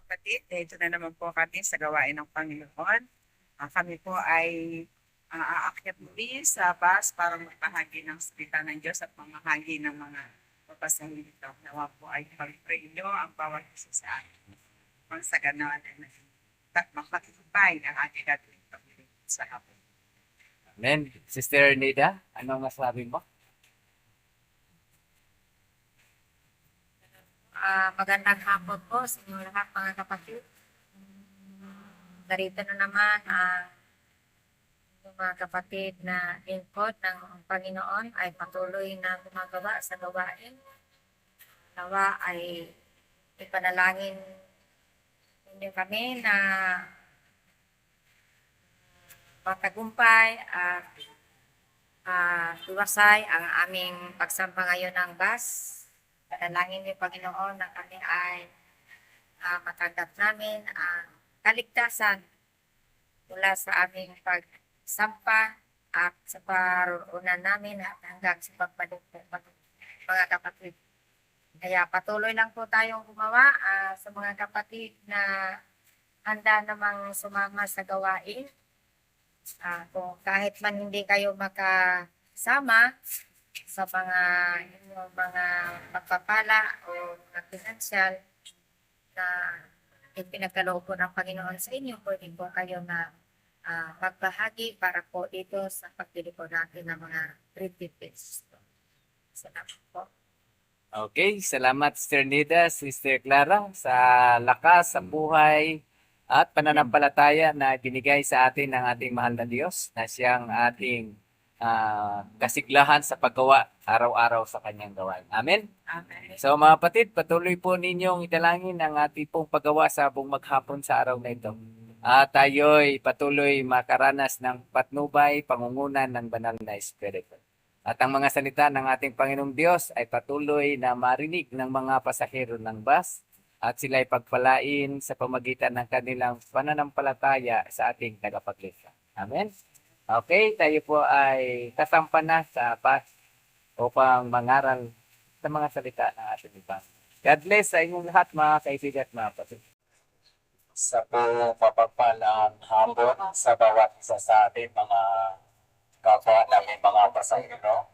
kapatid, dito na naman po kami sa gawain ng Panginoon. Kami po ay aakyat muli sa bus para magbahagi ng salita ng Diyos at mamahagi ng mga papasahin nito. Nawa po ay pag-pray nyo ang bawat isa sa atin. Kung sa ganoon ay makakipay ang ating gagawin Panginoon sa hapon. Amen. Sister Nida, ano masabi mo? Magandang hapon po sa inyo lahat mga kapatid. Narito na naman yung mga kapatid na lingkod ng Panginoon ay patuloy na gumagawa sa gawain. Nawa ay ipanalangin ninyo kami na matagumpay at tuwasay ang aming pagsamba ngayon ng bus. Panalangin niyo, Panginoon, na kami ay matanggap namin ang kaligtasan mula sa aming pagsampa at sa paruunan namin at hanggang sa pagbalik po mga kapatid. Kaya patuloy lang po tayong gumawa sa mga kapatid na handa namang sumama sa gawain. Kung kahit man hindi kayo makasama sa mga pagpapala o mga pinansyal na ipinagkaloob po ng Panginoon sa inyo, pwede po kayo na magbahagi para po dito sa pagbili po natin ng mga retreats. Salamat po. Okay, salamat Sister Nida, Sister Clara sa lakas, sa buhay at pananampalataya na binigay sa atin ng ating mahal na Diyos na siyang ating kasiglahan sa paggawa araw-araw sa kanyang gawain. Amen? Amen. So mga kapatid, patuloy po ninyong italangin ang ating pong paggawa sa buong maghapon sa araw na ito. At tayo'y patuloy makaranas ng patnubay, pangungunan ng banal na Espiritu. At ang mga salita ng ating Panginoong Diyos ay patuloy na marinig ng mga pasahero ng bus at sila'y pagpalain sa pamagitan ng kanilang pananampalataya sa ating tagapagligtas. Amen? Okay, tayo po ay kasampa na sa bus upang mangaral sa mga salita ng ating ibang. God bless sa inyong lahat mga kaibigan at mga kapatid. Sa buong mapagpalang hapon sa bawat isa sa ating mga kapwa namin mga pasahero.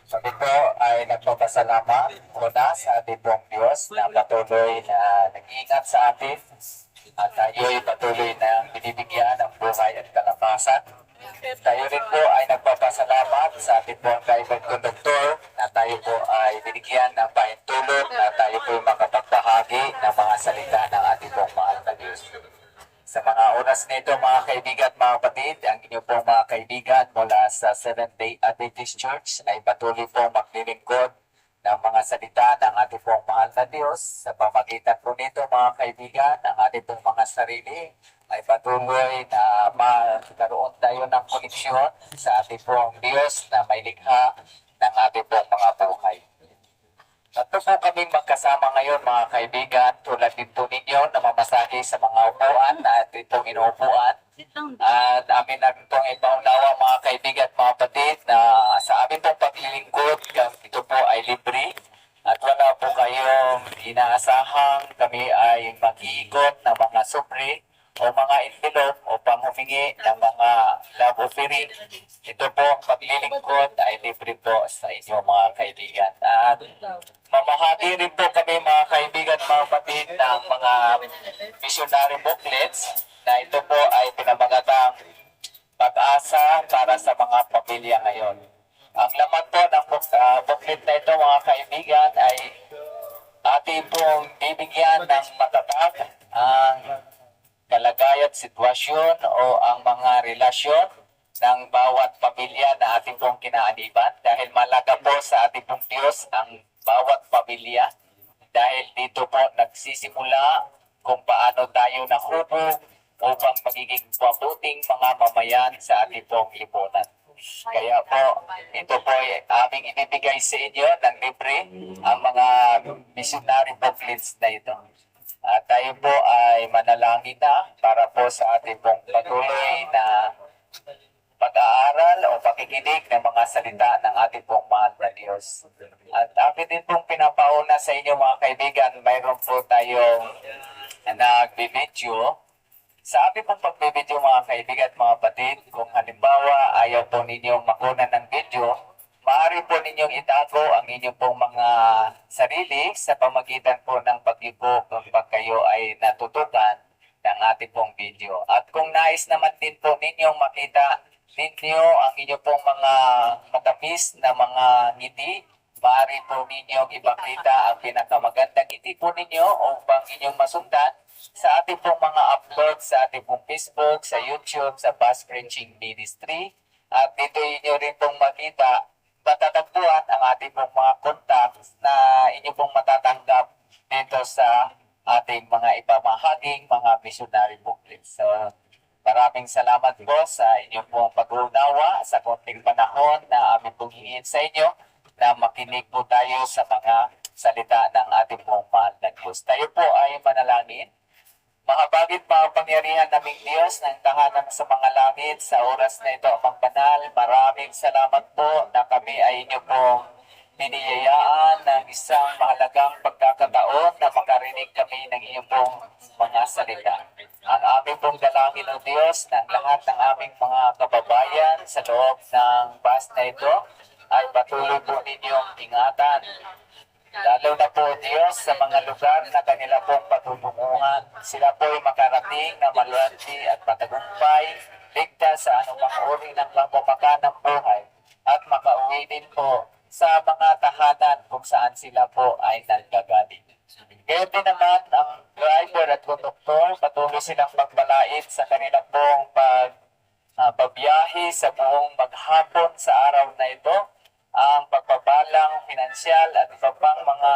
Kami po ay nagpapasalamat una sa ating pong Diyos na patuloy na nag-iingat sa atin at tayo'y patuloy na binibigyan ng buhay at kalakasan. Tayo rin po ay nagpapasalamat sa ating pong private conductor na tayo po ay binigyan ng pahintulot na tayo po makapagbahagi ng mga salita ng ating pong mahal na Diyos. Sa mga oras nito mga kaibigan at mga kapatid, ang inyong pong mga kaibigan mula sa Seventh-day Adventist Church ay patuloy po maglilingkod ng mga salita ng ating pong mahal na Diyos. Sa pamagitan po nito mga kaibigan, ang ating pong mga sarili ay patuloy na magkaroon tayo ng koneksyon sa ating pong Diyos na may likha ng ating pong mga buhay. Tatlo po kami magkasama ngayon mga kaibigan, tulad din po ninyo na mamasahe sa mga upuan na ating pong inuupuan. At amin na itong ipaunawa mga kaibigan at mga kapatid na sa amin pong paglilingkod, ito po ay libre. At wala po kayong inaasahang kami ay mag-iikot ng mga supli o mga envelope upang humingi ng mga love offering. Ito po, paglilingkod ay libre po sa inyo mga kaibigan. At mamahagi rin po kami mga kaibigan at mga kapatid ng mga missionary booklets na ito po ay pinamagatang pag-asa para sa mga pamilya ngayon. Ang laman po ng booklet na ito mga kaibigan ay ating pong bibigyan ng matatag ang kalagayan, sitwasyon o ang mga relasyon ng bawat pamilya na ating pong kinaaniban dahil malaga po sa ating pong Diyos ang bawat pamilya dahil dito po nagsisimula kung paano tayo nakupo upang magiging mabuting mga mamayan sa ating pong lipunan. Kaya po, ito po ay aming ibibigay sa inyo ng libre ang mga missionary booklets na ito. At tayo po ay manalangin na para po sa ating pong patuloy na pag-aaral o pakikinig ng mga salita ng ating pong mahal na Diyos. At akin din pong pinapauna sa inyo mga kaibigan, mayroon po tayong na nagbibideo. Sa ating pong pagbibideo mga kaibigan at mga kapatid, kung halimbawa ayaw po ninyong makunan ng video, maaari po ninyong itago ang inyong pong mga sarili sa pamagitan po ng pag-ibo kapag kayo ay natutukan ng ating pong video. At kung nais naman din po ninyong makita ninyo ang inyong pong mga matamis na mga ngiti, maaari po ninyong ipakita ang pinakamagandang ngiti po ninyo upang inyong masundan sa ating pong mga upload sa ating pong Facebook, sa YouTube, sa Fast Preaching Ministry. At dito inyo rin pong makita, matatagpuan ang ating pong mga contacts na inyo pong matatanggap dito sa ating mga ipamahaging mga missionary booklets. So, maraming salamat po sa inyong pong pag-unawa sa konting panahon na aming pong hingin sa inyo na makinig po tayo sa mga salita ng ating pong mahal na Diyos. Tayo po ay manalangin. Mahabagit pangyarihan naming Diyos ng tahanan sa mga langit sa oras na ito, Amang Banal. Maraming salamat po na kami ay inyo pong biniyayaan ng isang mahalagang pagkakataon na makarinig kami ng iyong pong mga salita. Ang aming pong dalangin ng Diyos ng lahat ng aming mga kababayan sa loob ng bus na ito ay patuloy po ninyong ingatan. Lalo na po Diyos sa mga lugar na kanila pong patutunguhan. Sila po ay makarating na maluwalhati at matagumpay, ligtas sa anumang uri ng pagpapakan ng buhay at makauwi din po sa mga tahanan kung saan sila po ay nanggagaling. Kaya din naman ang driver at konduktor, patuloy silang magbalait sa kanilang pong pagbiyahe sa buong maghapon sa araw na ito, ang pagbabalang pinansyal at iba pang mga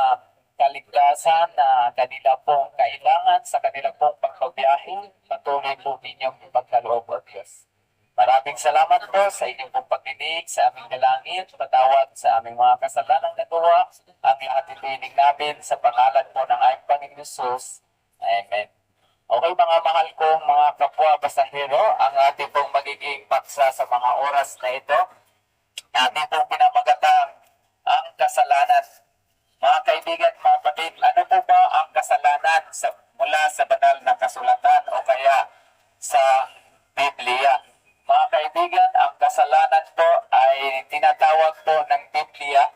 kaligtasan na kanila pong kailangan sa kanila pong pagbabiyahe, patuloy po ninyong ipagkaloob o Diyos. Maraming salamat po sa inyong pong pagdinig sa aming dalangin, patawad sa aming mga kasalanang nagawa, ang lahat itinig namin sa pangalan po ng aming Panginoon Jesus. Amen. Okay mga mahal kong mga kapwa pasahero, ang ating pong magiging paksa sa mga oras na ito, ating pong pinamagatang ang kasalanan. Mga kaibigan, mga kapatid, ano po ba ang kasalanan mula sa banal na kasulatan o kaya sa Biblia? Mga kaibigan, ang kasalanan po ay tinatawag po ng Biblia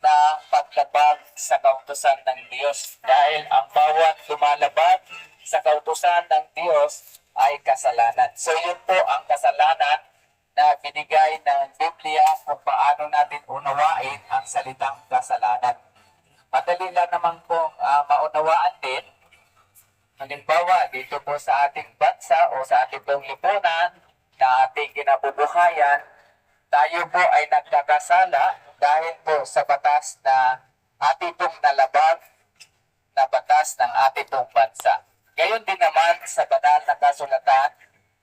na paglabag sa kautusan ng Diyos. Dahil ang bawat lumalabag sa kautusan ng Diyos ay kasalanan. So yun po ang kasalanan na binigay ng Biblia kung paano natin unawain ang salitang kasalanan. Madali lang naman pong maunawaan din. Halimbawa, dito po sa ating bansa o sa ating pong lipunan na ating kinabubuhayan, tayo po ay nagkakasala dahil po sa batas na ating pong nalabag na batas ng ating pong bansa. Gayon din naman sa banal na kasulatan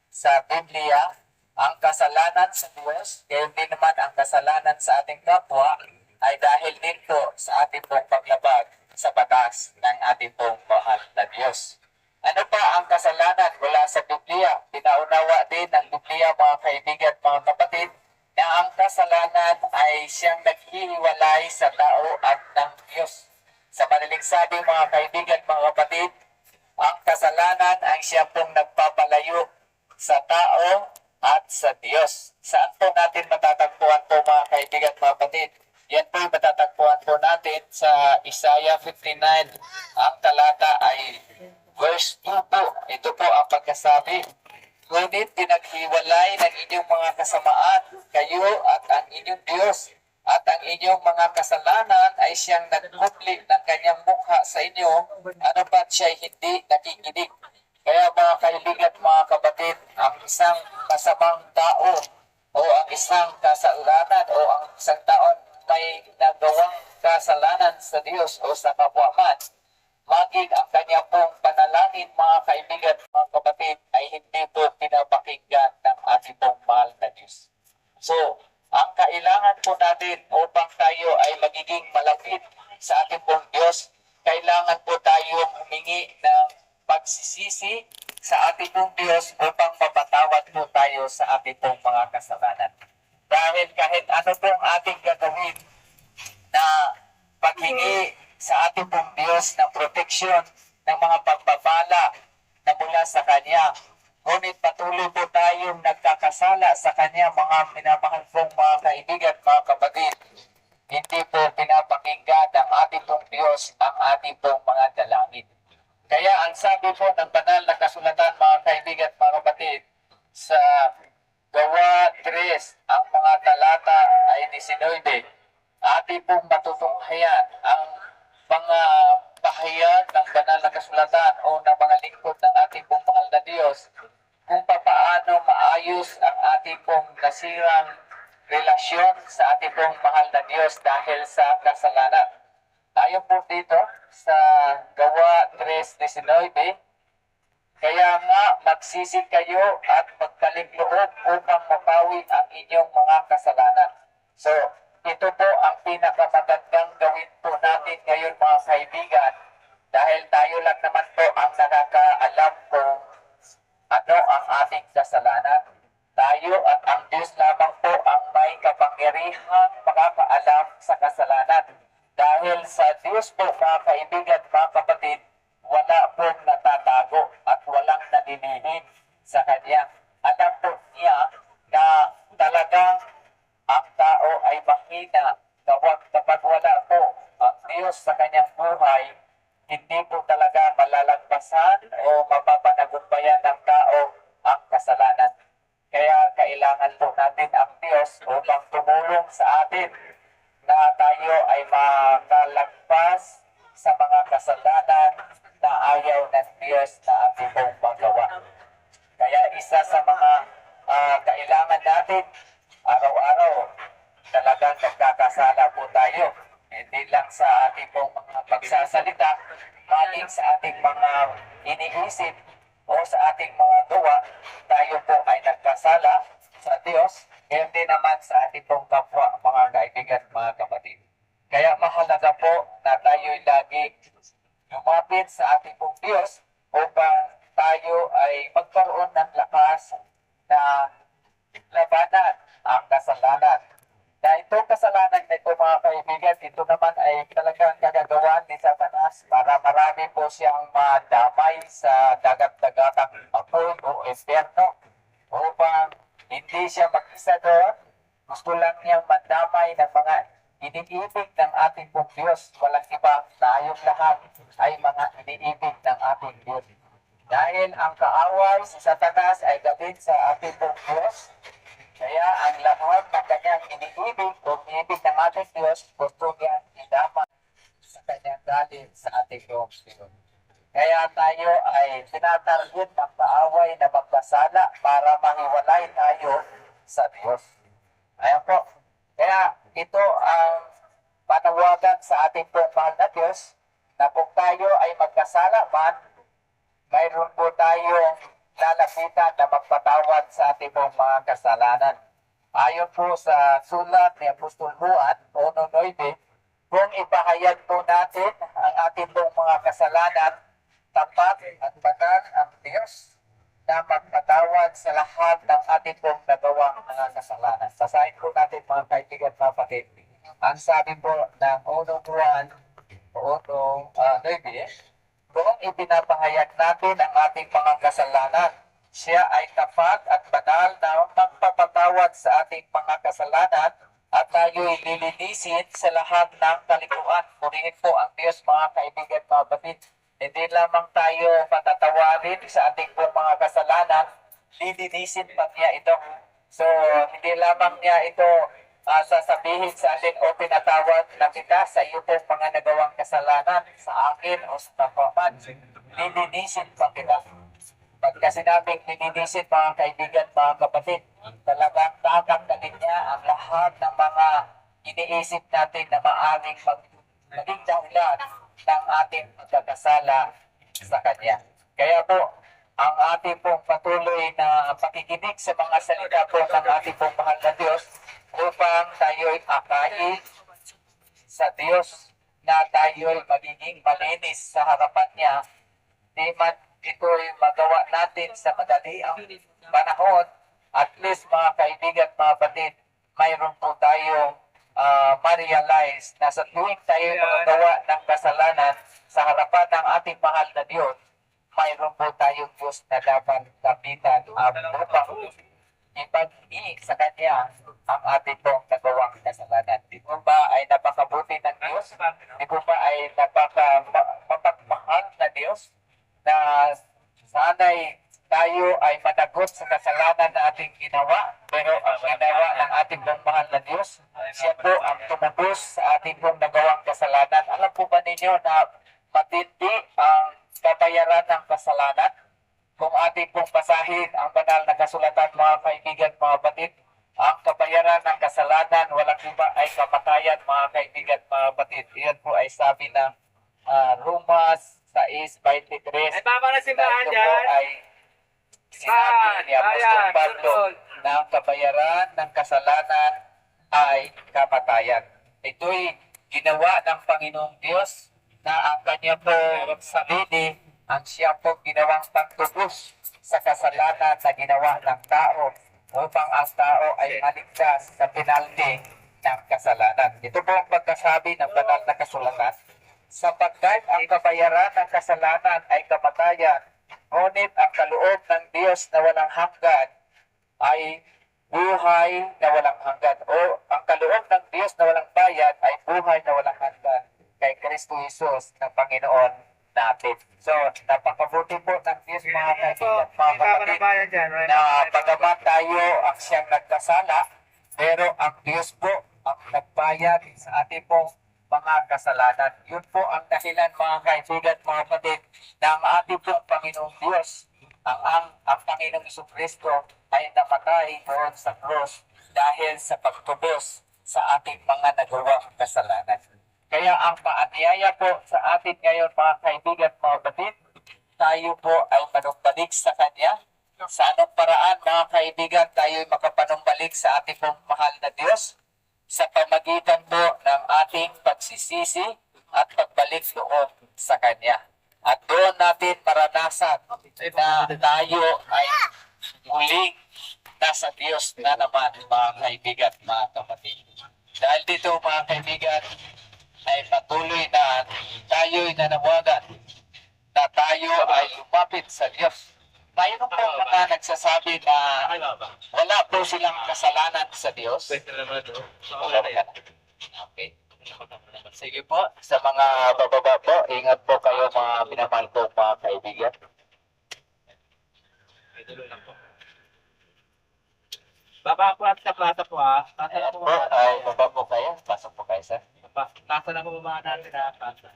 sa Biblia, ang kasalanan sa Diyos, gayon din naman ang kasalanan sa ating kapwa ay dahil din po sa ating pong paglabag sa batas ng ating pong mahal na Diyos. Ano pa ang kasalanan mula sa Biblia? Pinaunawa din ng Biblia mga kaibigan at mga kapatid na ang kasalanan ay siyang naghihiwalay sa tao at ng Diyos. Sa madaling sabi mga kaibigan at mga kapatid, ang kasalanan ay siyang pong nagpapalayo sa tao at sa Diyos. Saan po natin matatagpuan po mga kaibigan at mga kapatid? Yan po matatagpuan po natin sa Isaiah 59. Ang talata ay verse 2 po. Ito po ang pagkasabi. Ngunit pinaghiwalay ng inyong mga kasamaan, kayo at ang inyong Diyos. At ang inyong mga kasalanan ay siyang nagkubli ng kanyang mukha sa inyo, ano ba't siya'y hindi nakikinig. Kaya mga kaibigan, mga kapatid, ang isang kasamang tao o ang isang kasalanan o ang isang taon may nagawang kasalanan sa Diyos o sa kapwa man, maging ang kanya pong panalangin mga kaibigan, mga kapatid, ay hindi po pinapakinggan ng ating pong mahal na Diyos. So, ang kailangan po natin upang tayo ay magiging malapit sa ating pong Diyos, kailangan po tayo humingi ng pagsisisi sa ating pong Diyos upang mapatawad po tayo sa ating pong mga kasalanan. Dahil kahit ano pong ating gagawin na paghingi sa ating pong Diyos ng proteksyon ng mga pagpapala na mula sa Kanya. Ngunit patuloy po tayong nagkakasala sa Kanya, mga minamahal pong mga kaibigan at mga kapatid. Hindi po pinapakinggan ng ating pong Diyos ang ating pong mga dalangin. Kaya ang sabi po ng banal na kasulatan, mga kaibigan at mga kapatid, sa Gawa 3, ang mga talata ay 19, ating pong matutunghayan ang mga pahayag ng banal na kasulatan o ng mga lingkod ng ating pong mahal na Diyos kung paano maayos ang ating pong nasirang relasyon sa ating pong mahal na Diyos dahil sa kasalanan. Tayo po dito sa Gawa 3:19, kaya nga magsisi kayo at magbalik loob upang mapawi ang inyong mga kasalanan. So, ito po ang pinakamagandang gawin po natin ngayon, mga kaibigan, dahil tayo lang naman po ang nakakaalam kung ano ang ating kasalanan. Tayo at ang Diyos lamang po ang may kapangyarihang makakaalam sa kasalanan. Dahil sa Diyos po, mga kaibigan, mga kapatid, wala pong natatago at walang naniningin sa Kanya. Alam po niya na talagang ang tao ay mahina kapag wala po ang Diyos sa kanyang buhay, hindi po talaga malalagpasan o mapapanagumpayan ng tao ang kasalanan. Kaya kailangan po natin ang Diyos upang tumulong sa atin na tayo ay makalagpas sa mga kasalanan na ayaw ng Diyos na ating pong magawa. Kaya isa sa mga kailangan natin araw-araw, talagang nagkakasala po tayo. Hindi lang sa ating pong mga pagsasalita, maling sa ating mga iniisip o sa ating mga gawa, tayo po ay nagkasala sa Diyos, hindi naman sa ating pong kapwa, mga kaibigan, mga kapatid. Kaya mahalaga po na tayo'y lagi lumapit sa ating pong Diyos upang tayo ay magkaroon ng lakas na labanan ang kasalanan. Na itong kasalanan na ito, mga kaibigan, ito naman ay talagang gagagawan ni Satanas para marami po siyang madamay sa dagat-dagatang apoy o impyerno upang hindi siya mag-isa doon. Gusto lang niyang madamay ng mga iniibig ng ating pong Diyos. Walang iba, tayong lahat ay mga iniibig ng ating Diyos. Dahil ang kaaway si Satanas ay gabin sa ating pong Diyos, kaya ang lahat ng kanyang iniibig o iniibig ng ating Diyos, gusto niya idamay sa kanyang galit sa ating Diyos. Kaya tayo ay tinatarget ng kaaway na magpasala para mahiwalay tayo sa Diyos. Ayan po. Kaya ito ang panawagan sa ating pong mahal na Diyos na kung tayo ay magkasala man, mayroon po tayong lalapitan na magpatawad sa ating pong mga kasalanan. Ayon po sa sulat ni Apostol Juan 1:9, kung ipahayag po natin ang ating pong mga kasalanan, tapat at banal ang Diyos na magpatawad sa lahat ng ating pong nagawang mga kasalanan. Sasahin po natin, mga kaibigan, mga kapatid, ang sabi po ng 1 Juan 1:9, kung ipinapahayag natin ang ating mga kasalanan, siya ay tapat at banal na magpapatawad sa ating mga kasalanan at tayo'y lilinisin sa lahat ng kalikuan. Purihin po ang Diyos, mga kaibigan, mga kapatid. Hindi lamang tayo patatawarin sa ating pong mga kasalanan, lilinisin pa niya ito. So, hindi lamang niya ito sasabihin sa atin, o pinatawad na kita sa iyo pong mga nagawang kasalanan sa akin o sa kapaman. Lilinisin pa kita. Pagka sinabing lilinisin, mga kaibigan, mga kapatid, talagang tatanggalin niya ang lahat ng mga iniisip natin na maaaring maging dahilan ng ating pagkakasala sa Kanya. Kaya po, ang ating pong patuloy na pakikinig sa mga salita po ng ating pong mahal na Diyos upang tayo'y akayin sa Diyos na tayo'y magiging malinis sa harapan niya. Di man ito'y magawa natin sa madali ang panahon, at least, mga kaibigan, mga kapatid, mayroon po tayong ma-realize na sa tuwing tayo magagawa ng kasalanan sa harapan ng ating mahal na Diyos, mayroon po tayong Diyos na dapat lapitan upang ibagi sa Kanya ang ating pong nagawang kasalanan. Di po ba ay napakabuti ng Diyos? Di po ba ay mapagmahal na Diyos na sana'y tayo ay managot sa kasalanan na ating ginawa, pero ang ginawa ng ating pong mahal na Diyos, siya po ang tumubos sa ating pong nagawang kasalanan. Alam po ba ninyo na matindi ang kabayaran ng kasalanan? Kung ating pong basahin ang banal na kasulatan, mga kaibigan, mga batid, ang kabayaran ng kasalanan, walang iba ay kamatayan, mga kaibigan, mga batid. Iyan po ay sabi ng Romas 6:23. Ay, tama na simbahan Ito po dyan. ay sinabi ni Apostol Pablo na ang kabayaran ng kasalanan ay kamatayan. Ito'y ginawa ng Panginoong Diyos na ang kanya po sarili ang siya po ginawang pagtubos sa kasalanan na ginawa ng tao upang ang tao ay maligtas sa penalty ng kasalanan. Ito po ang pagkasabi ng banal na kasulatan. Sapagkat ang kabayaran ng kasalanan ay kamatayan, ngunit ang kaloob ng Diyos na walang hanggan ay buhay na walang hanggan. O ang kaloob ng Diyos na walang bayad ay buhay na walang hanggan kay Kristo Jesus na Panginoon natin. So, napakabuti po ng Diyos, mga kaibigan, mga kapatid, na bagamat tayo ang siyang nagkasala, pero ang Diyos po ang nagbayad sa ating pong mga kasalanan. Yun po ang dahilan, mga kaibigan, mga kapatid, na ang ating pong Panginoong Diyos, ang Panginoong Jesucristo ay namatay doon sa cross dahil sa pagtubos sa ating mga nagawang kasalanan. Kaya ang paanyaya po sa atin ngayon, mga kaibigan, mga kapatid, tayo po ay panumbalik sa Kanya. Sa anong paraan, mga kaibigan, tayo ay makapanumbalik sa ating pong mahal na Diyos? Sa pamagitan po ng ating pagsisisi at pagbalik loob sa Kanya. At doon natin maranasan na tayo ay muling nasa Diyos na naman, mga kaibigan, mga kapatid. Dahil dito, mga kaibigan, ay patuloy na tayo'y nanawagan na tayo ay lumapit sa Diyos. Mayroon po mga nagsasabi na wala po silang kasalanan sa Diyos. Okay. Sige po, sa mga bababa po, ingat po kayo, mga minamahal po, mga kaibigan. Baba po at sa plaza po ha. Ayan po, ay baba po kayo. Pasok po kayo, sir. Plaza na po baba natin ha. Plaza.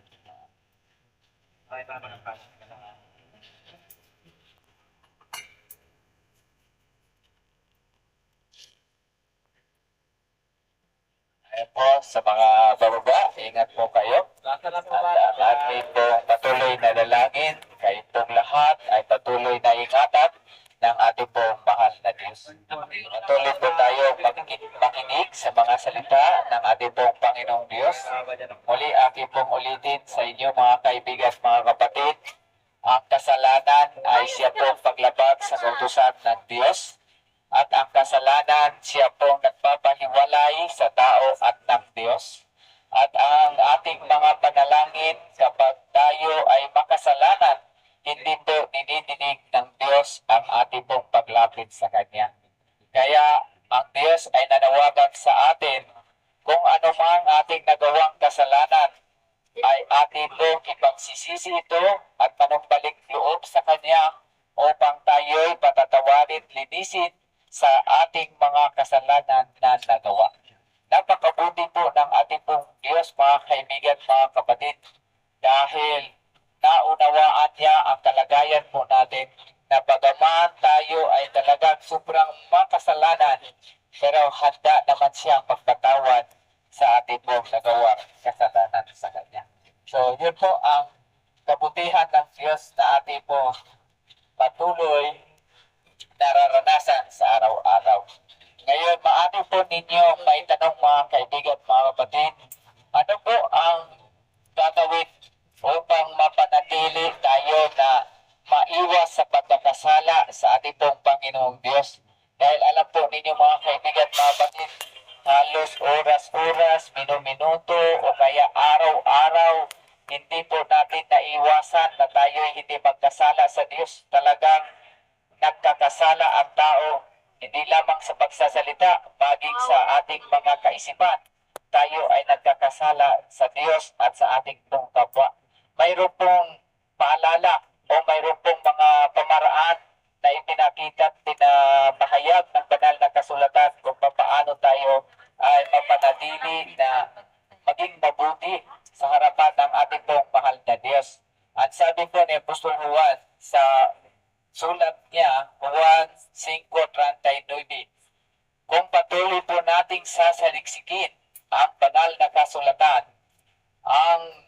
Okay, tama ng plaza. Ayan po, sa mga bababa, ingat po kayo. Plaza na po At baba ang ating pong patuloy na dalangin, kayo pong lahat ay patuloy na ingatan ng ating pong mahal na Diyos. Patuloy po tayo makinig sa mga salita ng ating pong Panginoong Diyos. Muli aking pong ulitin sa inyo, mga kaibigan, mga kapatid, ang kasalanan ay siya pong paglabag sa kautusan ng Diyos. At ang kasalanan, siya pong nagpapahiwalay sa tao at ng Diyos. At ang ating mga panalangin kapag tayo ay makasalanan, hindi po dinidinig ng Diyos ang ating pong paglapit sa Kanya. Kaya ang Diyos ay nanawagan sa atin kung ano mang ating nagawang kasalanan, ay atin pong ipagsisisi ito at manumbalik loob sa Kanya upang tayo'y patatawarin, linisin sa ating mga kasalanan na nagawa. Napakabuti po ng ating pong Diyos, mga kaibigan, mga kapatid, dahil naunawaan niya ang kalagayan po natin na bagaman tayo ay talagang sobrang makasalanan, pero handa naman siyang magpatawad sa ating pong nagawang kasalanan sa Kanya. So, yun po ang kabutihan ng Diyos na ating po patuloy nararanasan sa araw-araw. Ngayon, maaari po ninyo may tanong, mga kaibigan, mga kapatid, ano po ang gagawin upang mapanatili tayo na maiwas sa pagkakasala sa ating pong Panginoong Diyos? Dahil alam po ninyo, mga kaibigan, mga kapatid, halos oras-oras pagkakasala sa Diyos. Talagang nagkakasala ang tao, hindi lamang sa pagsasalita, maging sa ating mga kaisipan. Tayo ay nagkakasala sa Diyos at sa ating pong kapwa. Mayroon pong paalala o mayroon pong mga pamaraan na ipinakita at pinapahayag ng banal na kasulatan kung paano tayo ay mapanatili na maging mabuti sa harapan ng ating pong mahal na Diyos. At sabi po ni Apostol Juan sa sulat niya, Juan 5:39, kung patuloy po nating sasaliksikin ang banal na kasulatan, ang